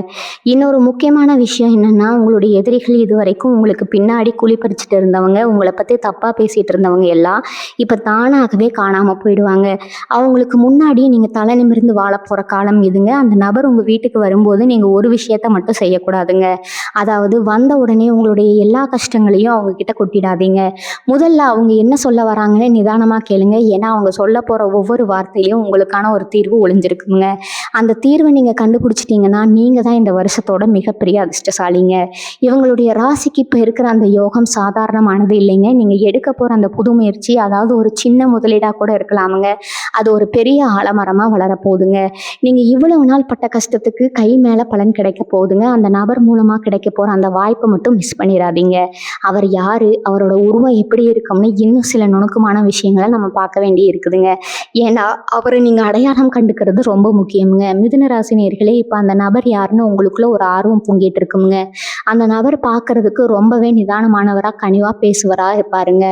[SPEAKER 1] இன்னொரு முக்கியமான விஷயம் என்னென்னா, உங்களுடைய எதிரிகள் இது வரைக்கும் உங்களுக்கு பின்னாடி குழி பறிச்சுட்டு இருந்தவங்க, உங்களை பற்றி தப்பாக பேசிகிட்டு இருந்தவங்க எல்லாம் இப்போ தானாகவே காணாமல் போயிடுவாங்க. அவங்களுக்கு முன்னாடி நீங்கள் தலை நிமிர்ந்து வாழ போகிற காலம் இதுங்க. அந்த நபர் உங்கள் வீட்டுக்கு வரும்போது நீங்கள் ஒரு விஷயத்த மட்டும் செய்யக்கூடாதுங்க. அதாவது வந்த உடனே உங்களுடைய எல்லா கஷ்டங்களையும் அவங்க கிட்ட கொட்டிடாதீங்க. முதல்ல அவங்க என்ன சொல்ல வராங்கன்னு நிதானமாக கேளுங்க. ஏன்னா அவங்க சொல்ல போகிற ஒவ்வொரு வார்த்தையிலையும் உங்களுக்கு ஒரு தீர்வு ஒளிஞ்சிருக்குங்க. அந்த தீர்வை நீங்க கண்டுபிடிச்சிட்டீங்கன்னா நீங்க தான் இந்த வருஷத்தோட மிகப்பெரிய அதிர்ஷ்டசாலிங்க. இவங்களுடைய ராசிக்கு இப்ப இருக்கிற அந்த யோகம் சாதாரணமானது இல்லைங்க. நீங்க எடுக்க போற அந்த புது முயற்சி, அதாவது ஒரு சின்ன முதலீடா கூட இருக்கலாமுங்க, அது ஒரு பெரிய ஆலமரமா வளரப்போகுதுங்க. நீங்க இவ்வளவு நாள் பட்ட கஷ்டத்துக்கு கை மேல பலன் கிடைக்க போகுதுங்க. அந்த நபர் மூலமா கிடைக்க போற அந்த வாய்ப்பை மட்டும் மிஸ் பண்ணிடாதீங்க. அவர் யாரு, அவரோட உருவம் எப்படி இருக்கும்னு இன்னும் சில நுணுக்கமான விஷயங்களை நம்ம பார்க்க வேண்டி இருக்குதுங்க. ஏன்னா அவரை நீங்க அடையாளம் கண்டுக்கிறது ரொம்ப முக்கியமுங்க. மிதுன ராசி நேயர்களே, இப்ப அந்த நபர் யாருன்னு உங்களுக்குள்ள ஒரு ஆர்வம் பொங்கிட்டு இருக்குங்க. அந்த நபர் பார்க்கறதுக்கு ரொம்பவே நிதானமானவரா, கனிவா பேசுவரா இருப்பாருங்க.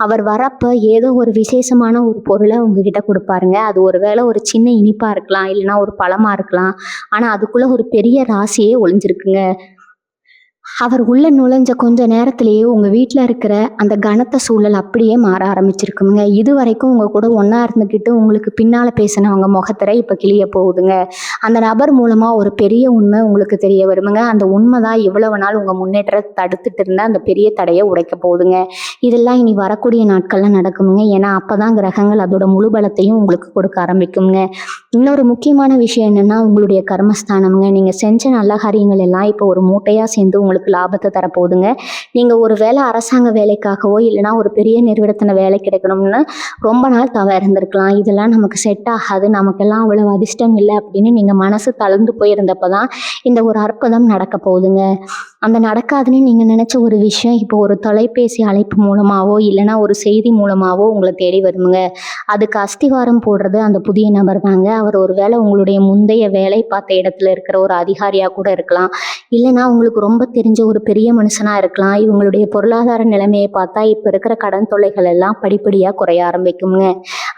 [SPEAKER 1] அவர் வரப்ப ஏதோ ஒரு விசேஷமான ஒரு பொருளை உங்ககிட்ட கொடுப்பாருங்க. அது ஒருவேளை ஒரு சின்ன இனிப்பா இருக்கலாம், இல்லைன்னா ஒரு பழமா இருக்கலாம். ஆனா அதுக்குள்ள ஒரு பெரிய ராசியே ஒளிஞ்சிருக்குங்க. அவர் உள்ள நுழைஞ்ச கொஞ்ச நேரத்திலேயே உங்க வீட்டில் இருக்கிற அந்த கனத்த சூழல் அப்படியே மாற ஆரம்பிச்சிருக்குங்க. இது வரைக்கும் உங்க கூட ஒன்றா இருந்துக்கிட்டு உங்களுக்கு பின்னால் பேசினவங்க முகத்திரை இப்போ கிளிய போகுதுங்க. அந்த நபர் மூலமாக ஒரு பெரிய உண்மை உங்களுக்கு தெரிய வருமுங்க. அந்த உண்மை தான் இவ்வளவு நாள் உங்கள் முன்னேற்றத்தை தடுத்துட்டு இருந்த அந்த பெரிய தடையை உடைக்க போகுதுங்க. இதெல்லாம் இனி வரக்கூடிய நாட்கள்லாம் நடக்குமுங்க. ஏன்னா அப்போ தான் கிரகங்கள் அதோட முழு பலத்தையும் உங்களுக்கு கொடுக்க ஆரம்பிக்குங்க. இன்னொரு முக்கியமான விஷயம் என்னென்னா, உங்களுடைய கர்மஸ்தானம்ங்க. நீங்கள் செஞ்ச நல்ல காரியங்கள் எல்லாம் இப்போ ஒரு மூட்டையாக சேர்ந்து உங்களுக்கு லாபத்தை தரப்போகுதுங்க. நீங்கள் ஒரு வேளை அரசாங்க வேலைக்காகவோ இல்லைனா ஒரு பெரிய நிறுவனத்தில் வேலை கிடைக்கணும்னு ரொம்ப நாள் இருந்திருக்கலாம். இதெல்லாம் நமக்கு செட் ஆகாது, நமக்கெல்லாம் அவ்வளவு அதிர்ஷ்டம் இல்லை அப்படின்னு நீங்கள் மனசு தளர்ந்து போயிருந்தப்போ தான் இந்த ஒரு அற்புதம் நடக்க போகுதுங்க. அந்த நடக்காதுன்னு நீங்கள் நினச்ச ஒரு விஷயம் இப்போ ஒரு தொலைபேசி அழைப்பு மூலமாகவோ இல்லைனா ஒரு செய்தி மூலமாகவோ உங்களை தேடி வருங்க. அதுக்கு அஸ்திவாரம் போடுறது அந்த புதிய நபர் தாங்க. அவர் ஒரு வேளை உங்களுடைய முந்தைய வேலை பார்த்த இடத்துல இருக்கிற ஒரு அதிகாரியாக கூட இருக்கலாம், இல்லைனா உங்களுக்கு ரொம்ப தெரிஞ்ச ஒரு பெரிய மனுஷனாக இருக்கலாம். இவங்களுடைய பொருளாதார நிலைமையை பார்த்தா இப்போ இருக்கிற கடன் தொல்லைகள் எல்லாம் படிப்படியாக குறைய ஆரம்பிக்குங்க.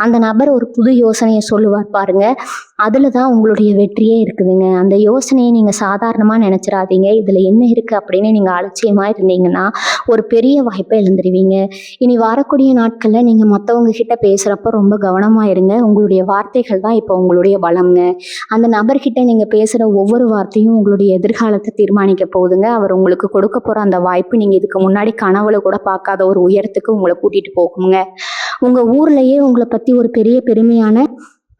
[SPEAKER 1] அந்த நபர் ஒரு புது யோசனையை சொல்லுவார் பாருங்க, அதில் தான் உங்களுடைய வெற்றியே இருக்குதுங்க. அந்த யோசனையை நீங்கள் சாதாரணமாக நினச்சிடாதீங்க. இதில் என்ன இருக்குது அப்படின்னு நீங்கள் அலட்சியமாக இருந்தீங்கன்னா ஒரு பெரிய வாய்ப்பை இழந்துருவீங்க. இனி வரக்கூடிய நாட்களில் நீங்கள் மற்றவங்க கிட்ட பேசுகிறப்ப ரொம்ப கவனமாக இருங்க. உங்களுடைய வார்த்தைகள் தான் இப்போ உங்களுடைய பலம்ங்க. அந்த நபர்கிட்ட நீங்கள் பேசுகிற ஒவ்வொரு வார்த்தையும் உங்களுடைய எதிர்காலத்தை தீர்மானிக்க போகுதுங்க. அவர் உங்களுக்கு கொடுக்க போகிற அந்த வாய்ப்பு நீங்கள் இதுக்கு முன்னாடி கனவுல கூட பார்க்காத ஒரு உயரத்துக்கு உங்களை கூட்டிகிட்டு போகுங்க. உங்கள் ஊர்லேயே உங்களை பற்றி ஒரு பெரிய பெருமையான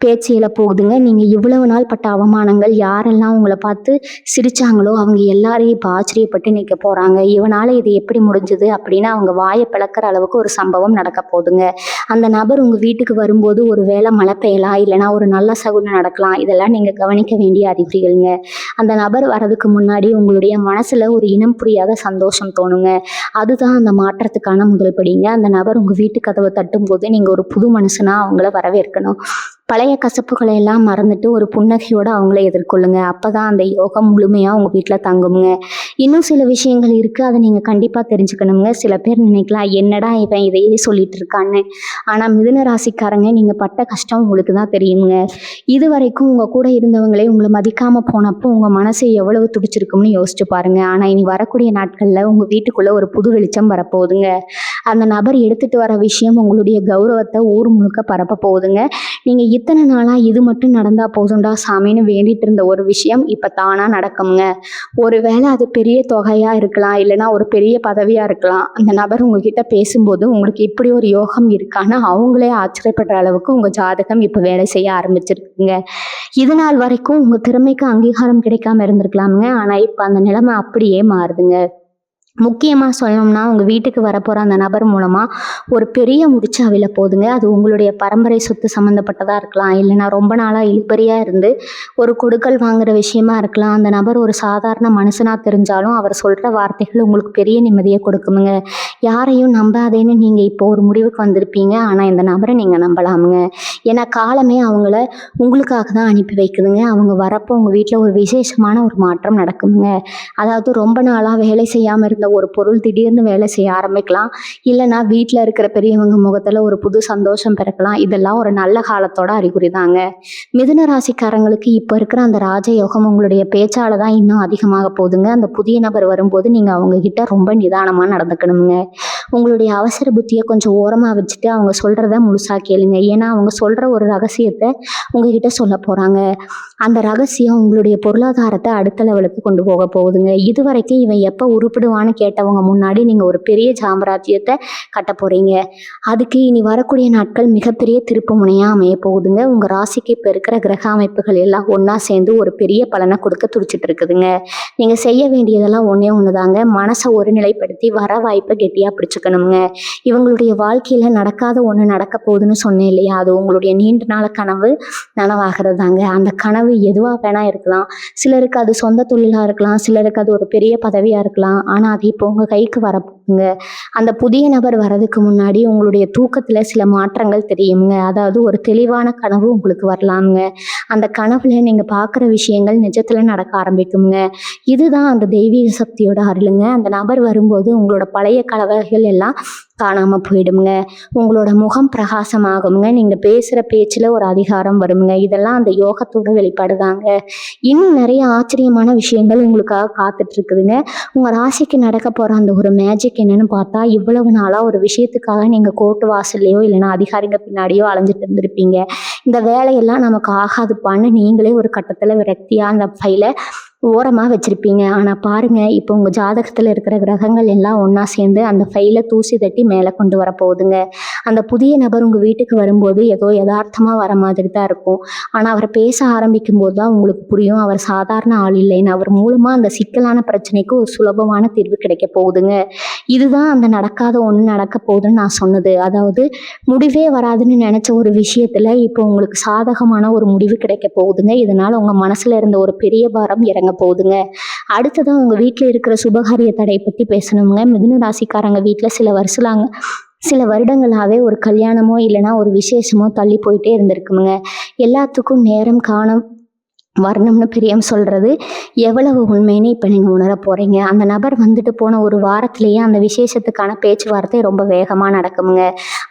[SPEAKER 1] பேச்சில போகுதுங்க. நீங்கள் இவ்வளவு நாள் பட்ட அவமானங்கள், யாரெல்லாம் உங்களை பார்த்து சிரிச்சாங்களோ அவங்க எல்லாரையும் இப்போ ஆச்சரியப்பட்டு நிற்க போகிறாங்க. இவனால் இது எப்படி முடிஞ்சுது அப்படின்னு அவங்க வாயை பிளக்கிற அளவுக்கு ஒரு சம்பவம் நடக்க போகுதுங்க. அந்த நபர் உங்கள் வீட்டுக்கு வரும்போது ஒரு வேளை மழை பெய்யலாம், இல்லைனா ஒரு நல்ல சகுனம் நடக்கலாம். இதெல்லாம் நீங்கள் கவனிக்க வேண்டிய அறிகுறிகள்ங்க. அந்த நபர் வர்றதுக்கு முன்னாடி உங்களுடைய மனசில் ஒரு இனம் புரியாத சந்தோஷம் தோணுங்க. அதுதான் அந்த மாற்றத்துக்கான முதல் படிங்க. அந்த நபர் உங்கள் வீட்டு கதவை தட்டும்போது நீங்கள் ஒரு புது மனுஷனாக அவங்கள வரவேற்கணும். பழைய கசப்புகளை எல்லாம் மறந்துட்டு ஒரு புன்னகையோடு அவங்கள எதிர்கொள்ளுங்க. அப்போ தான் அந்த யோகம் முழுமையாக உங்கள் வீட்டில் தங்குங்க. இன்னும் சில விஷயங்கள் இருக்குது, அதை நீங்கள் கண்டிப்பாக தெரிஞ்சுக்கணுங்க. சில பேர் நினைக்கலாம், என்னடா இவன் இதையே சொல்லிட்டு இருக்கான்னு. ஆனால் மிதுன ராசிக்காரங்க, நீங்கள் பட்ட கஷ்டம் உங்களுக்கு தான் தெரியுங்க. இது வரைக்கும் உங்கள் கூட இருந்தவங்களே உங்களை மதிக்காமல் போனப்போ உங்கள் மனசு எவ்வளவு துடிச்சிருக்கும்னு யோசிச்சு பாருங்க. ஆனால் இனி வரக்கூடிய நாட்களில் உங்கள் வீட்டுக்குள்ளே ஒரு புது வெளிச்சம் வரப்போகுதுங்க. அந்த நபர் எடுத்துகிட்டு வர விஷயம் உங்களுடைய கௌரவத்தை ஊர் முழுக்க பரப்ப போகுதுங்க. நீங்கள் இத்தனை நாளாக இது மட்டும் நடந்தால் போதும்டா சாமின்னு வேண்டிட்டு இருந்த ஒரு விஷயம் இப்போ தானாக நடக்குங்க. ஒருவேளை அது பெரிய தொகையாக இருக்கலாம், இல்லைனா ஒரு பெரிய பதவியாக இருக்கலாம். அந்த நபர் உங்ககிட்ட பேசும்போது உங்களுக்கு இப்படி ஒரு யோகம் இருக்கான்னு அவங்களே ஆச்சரியப்படுற அளவுக்கு உங்கள் ஜாதகம் இப்போ வேலை செய்ய ஆரம்பிச்சிருக்குங்க. இது நாள் வரைக்கும் உங்கள் திறமைக்கு அங்கீகாரம் கிடைக்காம இருந்திருக்கலாமுங்க. ஆனால் இப்போ அந்த நிலைமை அப்படியே மாறுதுங்க. முக்கியமாக சொல்லணும்னா உங்கள் வீட்டுக்கு வரப்போகிற அந்த நபர் மூலமாக ஒரு பெரிய முடிச்சு அவிழ போகுதுங்க. அது உங்களுடைய பரம்பரை சொத்து சம்மந்தப்பட்டதாக இருக்கலாம், இல்லைனா ரொம்ப நாளாக இழுபறியாக இருந்து ஒரு கொடுக்கல் வாங்குற விஷயமா இருக்கலாம். அந்த நபர் ஒரு சாதாரண மனுஷனாக தெரிஞ்சாலும் அவர் சொல்கிற வார்த்தைகள் உங்களுக்கு பெரிய நிம்மதியை கொடுக்குமுங்க. யாரையும் நம்பாதேன்னு நீங்கள் இப்போ ஒரு முடிவுக்கு வந்திருப்பீங்க. ஆனால் இந்த நபரை நீங்கள் நம்பலாமுங்க. ஏன்னா காலமே அவங்கள உங்களுக்காக தான் அனுப்பி வைக்குதுங்க. அவங்க வரப்போ உங்கள் வீட்டில் ஒரு விசேஷமான ஒரு மாற்றம் நடக்குங்க. அதாவது ரொம்ப நாளாக வேலை செய்யாமல் இருந்த ஒரு பொருள் திடீர்னு வேலை செய்ய ஆரம்பிக்கலாம், இல்லைனா வீட்டில் இருக்கிற பெரியவங்க முகத்தில் ஒரு புது சந்தோஷம் பிறக்கலாம். இதெல்லாம் ஒரு நல்ல காலத்தோட அறிகுறி தாங்க. மிதுன ராசிக்காரங்களுக்கு இப்போ இருக்கிற அந்த ராஜயோகம் உங்களுடைய பேச்சால தான் இன்னும் அதிகமாக போகுதுங்க. அந்த புதிய நபர் வரும்போது நீங்கள் அவங்க கிட்ட ரொம்ப நிதானமாக நடந்துக்கணுங்க. உங்களுடைய அவசர புத்தியை கொஞ்சம் ஓரமாக வச்சுட்டு அவங்க சொல்கிறத முழுசாக கேளுங்க. ஏன்னா அவங்க சொல்கிற ஒரு ரகசியத்தை உங்ககிட்ட சொல்ல போகிறாங்க. அந்த ரகசியம் உங்களுடைய பொருளாதாரத்தை அடுத்த லெவலுக்கு கொண்டு போக போகுதுங்க. இது வரைக்கும் இவன் எப்போ உருப்பிடுவான்னு கேட்டவங்க முன்னாடி நீங்கள் ஒரு பெரிய சாம்ராஜ்யத்தை கட்ட போகிறீங்க. அதுக்கு இனி வரக்கூடிய நாட்கள் மிகப்பெரிய திருப்பு முனையாக அமைய போகுதுங்க. உங்கள் ராசிக்கு இப்போ இருக்கிற கிரக அமைப்புகள் எல்லாம் ஒன்றா சேர்ந்து ஒரு பெரிய பலனை கொடுக்க துடிச்சிட்டு இருக்குதுங்க. நீங்கள் செய்ய வேண்டியதெல்லாம் ஒன்றே ஒன்று தாங்க. மனசை ஒருநிலைப்படுத்தி வர வாய்ப்பை கெட்டியாக பிடிச்சிக்கணுங்க. இவங்களுடைய வாழ்க்கையில் நடக்காத ஒன்று நடக்க போகுதுன்னு சொன்னேன் இல்லையா, அது உங்களுடைய நீண்ட நாள் கனவு நனவாகிறது தாங்க. அந்த கனவு எதுவாக வேணா இருக்கலாம். சிலருக்கு அது சொந்த தொழிலாக இருக்கலாம், சிலருக்கு அது ஒரு பெரிய பதவியாக இருக்கலாம். ஆனால் அது இப்போ உங்கள் கைக்கு வரப்போகுங்க. அந்த புதிய நபர் வர்றதுக்கு முன்னாடி உங்களுடைய தூக்கத்தில் சில மாற்றங்கள் தெரியுங்க. அதாவது ஒரு தெளிவான கனவு உங்களுக்கு வரலாமுங்க. அந்த கனவுல நீங்கள் பார்க்குற விஷயங்கள் நிஜத்தில் நடக்க ஆரம்பிக்குங்க. இதுதான் அந்த தெய்வீக சக்தியோட அருளுங்க. அந்த நபர் வரும்போது உங்களோட பழைய கலவைகள் எல்லாம் காணாமல் போயிடுங்க. உங்களோட முகம் பிரகாசமாகுங்க. நீங்கள் பேசுகிற பேச்சில் ஒரு அதிகாரம் வருங்க. இதெல்லாம் அந்த யோகத்தோட வெளிப்பாடுதாங்க. இன்னும் நிறைய ஆச்சரியமான விஷயங்கள் உங்களுக்காக காத்துட்டு இருக்குதுங்க. உங்கள் ராசிக்கு நடக்க போகிற அந்த ஒரு மேஜிக் என்னன்னு பார்த்தா, இவ்வளவு நாளாக ஒரு விஷயத்துக்காக நீங்கள் கோர்ட்டு வாசல்லையோ இல்லைன்னா அதிகாரிங்க பின்னாடியோ அலைஞ்சிட்டு இருந்திருப்பீங்க. இந்த வேலையெல்லாம் நமக்கு ஆகாதுப்பான்னு நீங்களே ஒரு கட்டத்தில் விரக்தியாக அந்த ஃபைலை ஓரமாக வச்சுருப்பீங்க. ஆனால் பாருங்கள், இப்போ உங்கள் ஜாதகத்தில் இருக்கிற கிரகங்கள் எல்லாம் ஒன்றா சேர்ந்து அந்த ஃபைலை தூசி தட்டி மேலே கொண்டு வர போகுதுங்க. அந்த புதிய நபர் உங்கள் வீட்டுக்கு வரும்போது ஏதோ யதார்த்தமாக வர மாதிரி தான் இருக்கும். ஆனால் அவர் பேச ஆரம்பிக்கும் போது தான் உங்களுக்கு புரியும் அவர் சாதாரண ஆள் இல்லைன்னு. அவர் மூலமாக அந்த சிக்கலான பிரச்சனைக்கு ஒரு சுலபமான தீர்வு கிடைக்க போகுதுங்க. இதுதான் அந்த நடக்காத ஒன்று நடக்க போகுதுன்னு நான் சொன்னது. அதாவது முடிவே வராதுன்னு நினச்ச ஒரு விஷயத்தில் இப்போ உங்களுக்கு சாதகமான ஒரு முடிவு கிடைக்க போகுதுங்க. இதனால் உங்கள் மனசில் இருந்த ஒரு பெரிய பாரம் இறங்க போகுதுங்க. அடுத்ததான் உங்க வீட்டில் இருக்கிற சுபகாரிய தடை பற்றி பேசணுங்க. மிதுன ராசிக்காரங்க வீட்டில் சில வருடங்களாகவே ஒரு கல்யாணமோ இல்லைன்னா ஒரு விசேஷமோ தள்ளி போயிட்டே இருந்திருக்குங்க. எல்லாத்துக்கும் நேரம் காணம் வரணும்னு பிரியம் சொல்கிறது எவ்வளவு உண்மைன்னு இப்போ நீங்கள் உணர போகிறீங்க. அந்த நபர் வந்துட்டு போன ஒரு வாரத்திலேயே அந்த விசேஷத்துக்கான பேச்சுவார்த்தை ரொம்ப வேகமாக நடக்குமுங்க.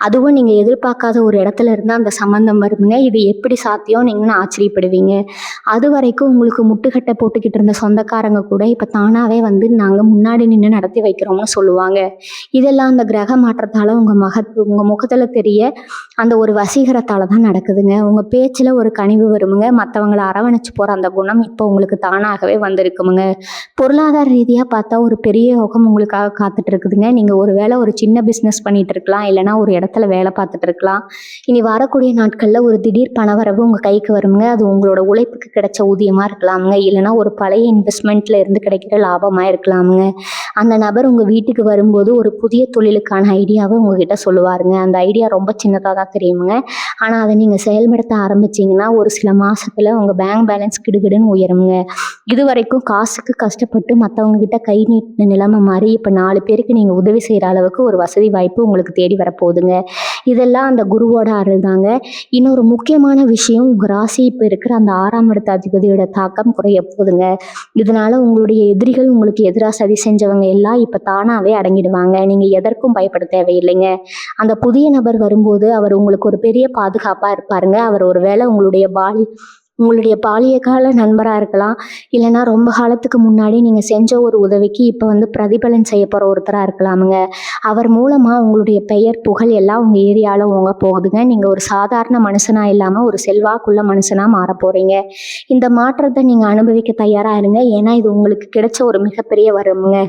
[SPEAKER 1] அதுவும் நீங்கள் எதிர்பார்க்காத ஒரு இடத்துல இருந்து அந்த சம்மந்தம் வருமுங்க. இது எப்படி சாத்தியம் நீங்கன்னு ஆச்சரியப்படுவீங்க. அது வரைக்கும் உங்களுக்கு முட்டுக்கட்டை போட்டுக்கிட்டு இருந்த சொந்தக்காரங்க கூட இப்போ தானாகவே வந்து நாங்கள் முன்னாடி நின்று நடத்தி வைக்கிறோம்னு சொல்லுவாங்க. இதெல்லாம் அந்த கிரக மாற்றத்தால் உங்கள் முகத்தில் தெரிய அந்த ஒரு வசீகரத்தால் தான் நடக்குதுங்க. உங்கள் பேச்சில் ஒரு கனிவு வருமுங்க. மற்றவங்களை அரவணைச்சு போகிற அந்த குணம் இப்போ உங்களுக்கு தானாகவே வந்திருக்குமுங்க. பொருளாதார ரீதியாக பார்த்தா ஒரு பெரிய யோகம் உங்களுக்காக காத்துட்டு இருக்குதுங்க. நீங்கள் ஒரு வேளை ஒரு சின்ன பிஸ்னஸ் பண்ணிட்டு இருக்கலாம், இல்லைனா ஒரு இடத்துல வேலை பார்த்துட்டு இருக்கலாம். இனி வரக்கூடிய நாட்களில் ஒரு திடீர் பணவரவு உங்கள் கைக்கு வருங்க. அது உங்களோட உழைப்புக்கு கிடைச்ச ஊதியமாக இருக்கலாமுங்க, இல்லைனா ஒரு பழைய இன்வெஸ்ட்மெண்ட்டில் இருந்து கிடைக்கிற லாபமாக இருக்கலாமுங்க. அந்த நபர் உங்கள் வீட்டுக்கு வரும்போது ஒரு புதிய தொழிலுக்கான ஐடியாவை உங்ககிட்ட சொல்லுவாருங்க. அந்த ஐடியா ரொம்ப சின்னதாக தான் தெரியுமுங்க. ஆனால் அதை நீங்கள் செயல்படுத்த ஆரம்பிச்சிங்கன்னா ஒரு சில மாதத்தில் உங்கள் பேங்க் பேலன்ஸ் கிடுகிடுன்னு உயருங்க. இது வரைக்கும் காசுக்கு கஷ்டப்பட்டு மற்றவங்க கிட்ட கை நீட்டின நிலைமை மாறி இப்போ 4 பேருக்கு நீங்கள் உதவி செய்கிற அளவுக்கு ஒரு வசதி வாய்ப்பு உங்களுக்கு தேடி வரப்போகுதுங்க. இதெல்லாம் அந்த குருவோட அருள் தாங்க. இன்னொரு முக்கியமான விஷயம், உங்கள் ராசி இப்போ இருக்கிற அந்த 6ஆம் இடத்து அதிபதியோட தாக்கம் குறைய போகுதுங்க. இதனால உங்களுடைய எதிரிகள், உங்களுக்கு எதிராக சதி செஞ்சவங்க எல்லாம் இப்போ தானாகவே அடங்கிடுவாங்க. நீங்கள் எதற்கும் பயப்பட தேவையில்லைங்க. அந்த புதிய நபர் வரும்போது அவர் உங்களுக்கு ஒரு பெரிய பாதுகாப்பாக இருப்பாருங்க. அவர் ஒரு வேளை உங்களுடைய உங்களுடைய பாலிய கால நண்பராக இருக்கலாம், இல்லைன்னா ரொம்ப காலத்துக்கு முன்னாடி நீங்கள் செஞ்ச ஒரு உதவிக்கு இப்போ வந்து பிரதிபலன் செய்ய போகிற ஒருத்தராக இருக்கலாமுங்க. அவர் மூலமாக உங்களுடைய பெயர் புகழ் எல்லாம் உங்கள் ஏரியாவில் ஓங்க போகுதுங்க. நீங்கள் ஒரு சாதாரண மனுஷனாக இல்லாமல் ஒரு செல்வாக்குள்ள மனுஷனாக மாற போகிறீங்க. இந்த மாற்றத்தை நீங்கள் அனுபவிக்க தயாராக இருங்க. ஏன்னா இது உங்களுக்கு கிடைச்ச ஒரு மிகப்பெரிய வரமுங்க.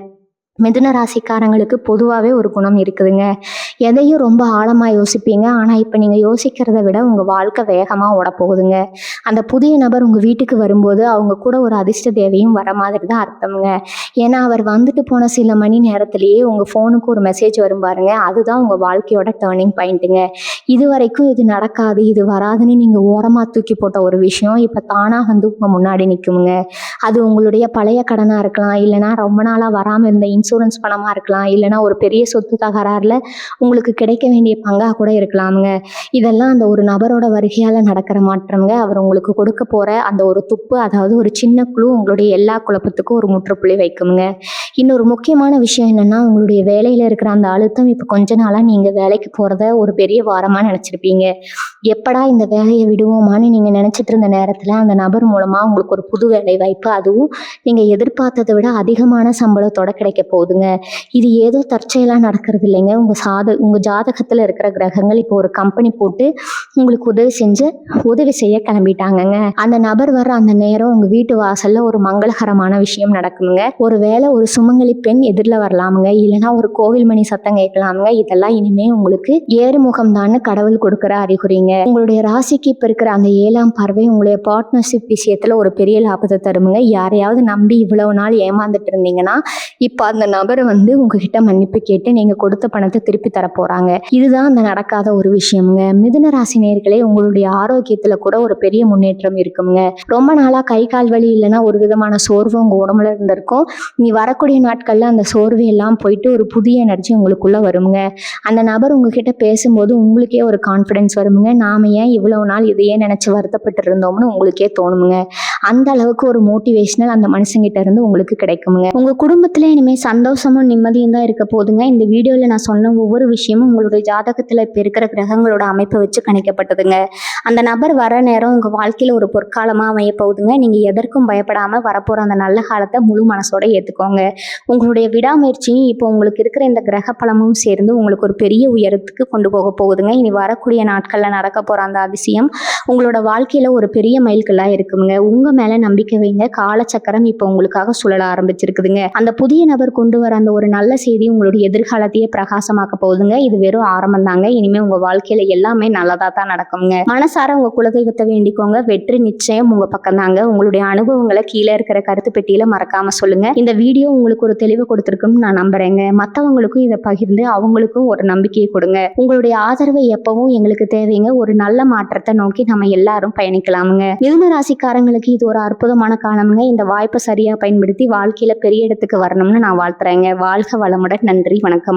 [SPEAKER 1] மிதுன ராசிக்காரங்களுக்கு பொதுவாகவே ஒரு குணம் இருக்குதுங்க. எதையும் ரொம்ப ஆழமாக யோசிப்பீங்க. ஆனால் இப்போ நீங்கள் யோசிக்கிறத விட உங்கள் வாழ்க்கை வேகமாக ஓடப்போகுதுங்க. அந்த புதிய நபர் உங்கள் வீட்டுக்கு வரும்போது அவங்க கூட ஒரு அதிர்ஷ்ட தேவையும் வர மாதிரி தான் அர்த்தமுங்க. ஏன்னா அவர் வந்துட்டு போன சில மணி நேரத்திலேயே உங்கள் ஃபோனுக்கு ஒரு மெசேஜ் வரும் பாருங்க, அதுதான் உங்கள் வாழ்க்கையோட டேர்னிங் பாயிண்ட்டுங்க. இது வரைக்கும் இது நடக்காது, இது வராதுன்னு நீங்கள் ஓரமாக தூக்கி போட்ட ஒரு விஷயம் இப்போ தானாக வந்து உங்கள் முன்னாடி நிற்குமுங்க. அது உங்களுடைய பழைய கடனாக இருக்கலாம், இல்லைனா ரொம்ப நாளாக வராமல் இருந்த இன்சூரன்ஸ் பணமாக இருக்கலாம், இல்லைனா ஒரு பெரிய சொத்து தகராறில் உங்களுக்கு கிடைக்க வேண்டிய பங்காக கூட இருக்கலாமுங்க. இதெல்லாம் அந்த ஒரு நபரோட வருகையால் நடக்கிற மாற்றம்ங்க. அவர் உங்களுக்கு கொடுக்க போகிற அந்த ஒரு துப்பு, அதாவது ஒரு சின்ன குழு உங்களுடைய எல்லா குழப்பத்துக்கும் ஒரு முற்றுப்புள்ளி வைக்குமுங்க. இன்னொரு முக்கியமான விஷயம் என்னென்னா, உங்களுடைய வேலையில் இருக்கிற அந்த அழுத்தம் இப்போ கொஞ்ச நாளாக நீங்கள் வேலைக்கு போகிறத ஒரு பெரிய வாரமாக நினச்சிருப்பீங்க. எப்படா இந்த வேலையை விடுவோமான்னு நீங்கள் நினச்சிட்டு இருந்த நேரத்தில் அந்த நபர் மூலமாக உங்களுக்கு ஒரு புது வேலை வாய்ப்பு, அதுவும் நீங்கள் எதிர்பார்த்ததை விட அதிகமான சம்பளத்தோட கிடைக்க போகுதுங்க. இது ஏதோ தற்செயலாக நடக்கிறது இல்லைங்க. உங்கள் ஜாதகத்தில் இருக்கிற கிரகங்கள் இப்போ ஒரு கம்பெனி போட்டு உங்களுக்கு உதவி செய்ய கிளம்பிட்டாங்கங்க. அந்த நபர் வர்ற அந்த நேரம் உங்கள் வீட்டு வாசலில் ஒரு மங்களகரமான விஷயம் நடக்குங்க. ஒரு வேளை ஒரு சுமங்கலி பெண் எதிரில் வரலாமுங்க, இல்லைன்னா ஒரு கோவில் மணி சத்தம் கேட்கலாமுங்க. இதெல்லாம் இனிமே உங்களுக்கு ஏறுமுகம் தான் கடவுள் கொடுக்குற அறிகுறிங்க. உங்களுடைய ராசிக்கு இப்போ இருக்கிற அந்த 7ஆம் பார்வை உங்களுடைய பார்ட்னர்ஷிப் விஷயத்தில் ஒரு பெரிய லாபத்தை தருமுங்க. யாரையாவது நம்பி இவ்வளவு நாள் ஏமாந்துட்டு இருந்தீங்கன்னா இப்போ அந்த நபரை வந்து உங்ககிட்ட மன்னிப்பு கேட்டு நீங்கள் கொடுத்த பணத்தை திருப்பி தர போகிறாங்க. இதுதான் அந்த நடக்காத ஒரு விஷயமுங்க. மிதுன ராசி நேயர்களே, உங்களுடைய ஆரோக்கியத்தில் கூட ஒரு பெரிய முன்னேற்றம் இருக்குங்க. ரொம்ப நாளாக கை கால் வலி இல்லைன்னா ஒரு விதமான சோர்வு உங்கள் உடம்புல இருந்திருக்கும். நீ வரக்கூடிய நாட்களில் அந்த சோர்வு எல்லாம் போயிட்டு ஒரு புதிய எனர்ஜி உங்களுக்குள்ளே வருங்க. அந்த நபர் உங்ககிட்ட பேசும்போது உங்களுக்கே ஒரு கான்ஃபிடென்ஸ் வருங்க. நாம ஏன் இவ்வளவு நாள் இதையே நினச்சி வருத்தப்பட்டு இருந்தோம்னு உங்களுக்கே தோணுங்க. அந்த அளவுக்கு ஒரு மோட்டிவேஷனல் அந்த மனுஷங்கிட்ட இருந்து உங்களுக்கு கிடைக்குங்க. உங்கள் குடும்பத்தில் இனிமேல் சந்தோஷமும் நிம்மதியும் தான் இருக்க போதுங்க. இந்த வீடியோவில் நான் சொன்ன ஒவ்வொரு விஷயமும் உங்களுடைய ஜாதகத்தில் இப்போ இருக்கிற கிரகங்களோட அமைப்பை வச்சு கணிக்கப்பட்டதுங்க. அந்த நபர் வர நேரம் உங்கள் வாழ்க்கையில் ஒரு பொற்காலமாக அமைய போகுதுங்க. நீங்கள் எதற்கும் பயப்படாமல் வரப்போகிற அந்த நல்ல காலத்தை முழு மனசோட ஏற்றுக்கோங்க. உங்களுடைய விடாமுயற்சியும் இப்போ உங்களுக்கு இருக்கிற இந்த கிரக பலமும் சேர்ந்து உங்களுக்கு ஒரு பெரிய உயரத்துக்கு கொண்டு போக போகுதுங்க. இனி வரக்கூடிய நாட்களில் நடக்க போகிற அந்த அதிசயம் உங்களோட வாழ்க்கையில் ஒரு பெரிய மைல்கல்லாக இருக்குங்க. உங்கள் மேலே நம்பிக்கை வைங்க. காலச்சக்கரம் இப்போ உங்களுக்காக சுழல ஆரம்பிச்சிருக்குதுங்க. அந்த புதிய நபர் கொண்டு வர அந்த ஒரு நல்ல செய்தி உங்களுடைய எதிர்காலத்தையே பிரகாசமாக்க போகுதுங்க. இது வெறும் ஆரம்பம் தாங்க. இனிமேல் உங்கள் வாழ்க்கையில் எல்லாமே நல்லதாக தான் நடக்குங்க. மனசார உங்கள் குலதெய்வத்தை வேண்டிக்கோங்க. வெற்றி நிச்சயம் உங்கள் பக்கம் தாங்க. உங்களுடைய அனுபவங்களை கீழே இருக்கிற கருத்து பெட்டியில் மறக்காம சொல்லுங்க. இந்த வீடியோ உங்களுக்கு ஒரு தெளிவு கொடுத்துருக்குன்னு நான் நம்புறேங்க. மற்றவங்களுக்கும் இதை பகிர்ந்து அவங்களுக்கும் ஒரு நம்பிக்கையை கொடுங்க. உங்களுடைய ஆதரவை எப்பவும் எங்களுக்கு தேவைங்க. ஒரு நல்ல மாற்றத்தை நோக்கி நம்ம எல்லாரும் பயணிக்கலாமுங்க. மிதுன ராசிக்காரங்களுக்கு இது ஒரு அற்புதமான காலமுங்க. இந்த வாய்ப்பை சரியா பயன்படுத்தி வாழ்க்கையில பெரிய இடத்துக்கு வரணும்னு நான் வாழ்த்துறேங்க. வாழ்க வளமுடன். நன்றி, வணக்கம்.